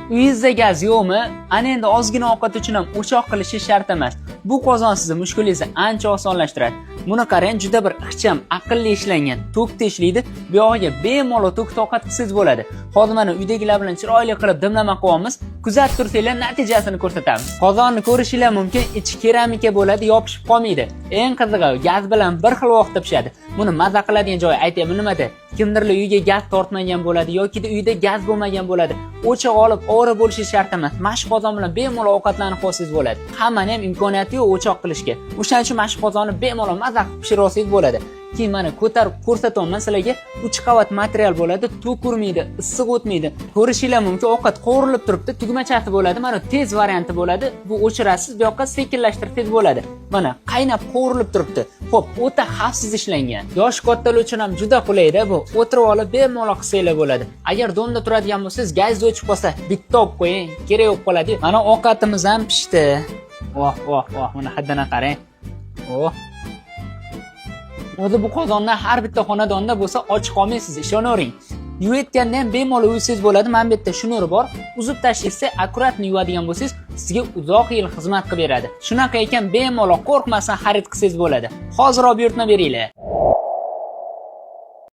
Uyingizda gaz yo'qmi? Ana endi ozgina ovqat uchun ham o'choq qilishi shart emas. Bu qozon sizning mushkulingizni ancha osonlashtiradi. Buni qarang, juda bir ixcham, aqlli ishlangan. Tokda ishlaydi. Bu yog'iga bemalol tokda ovqat qilsangiz bo'ladi. Hozir mana uydagilar bilan chiroyli qilib dimlama qilyapmiz. Kuzatib tursanglar natijasini ko'rsatamiz. Qozonni ko'rishinglar mumkin, ichi keramika bo'ladi, yopishib qolmaydi. Eng qizig'i, gaz bilan bir xil vaqtda pishadi. Buni maza qiladigan joyi aytaymi nimada? Kimdirlar uyiga gaz tortmagan bo'ladi yoki uyda gaz bo'lmagan bo'ladi. O'choq olib ovora bo'lishi shart emas. Mashq qozon bilan bemalol ovqatlanib qolsangiz bo'ladi. Hammani ham imkoniyati yo'q o'choq qilishga. O'shaning uchun mashq qozonni bemalol maza qilib pishira olsangiz bo'ladi. Keyin mana ko'tarib ko'rsatyapman sizlarga. 3 qavat material bo'ladi, to'k urmaydi, issiq o'tmaydi. Ko'rishinglar mumkin, ovqat qovurilib turibdi, tugmachasi bo'ladi. Mana tez varianti bo'ladi. Bu o'chirasiz, bu yoqqa sekinlashtirsangiz bo'ladi. Mana qaynab qovurilib turibdi. Xo'p, o'ta xavfsiz ishlangan. Yosh kattalar uchun ham juda qulay-da bu. O'tirib olib bemalol qilsanglar bo'ladi. Agar domda turadigan bo'lsangiz, gaz o'chib qolsa, bitta olib qo'ying, kerak yo'q qoladi. Mana ovqatimiz ham pishdi. Voh, voh, voh, mana hidini qarang. Oh. O'zi bu qozondan har bitta xonadonda bo'lsa och qolmaysiz, ishonavering. Yuvayotganda ham bemalol yuvsangiz bo'ladi. Mana bu yerda shnuri bor. Uzib tashlaysiz, akkuratni yuvadigan bo'lsangiz, sizga uzoq yil xizmat qilib beradi. Shunaqa ekan bemalol qo'rqmasdan xarid qilsangiz bo'ladi. Hozir olib buyurtma beringlar.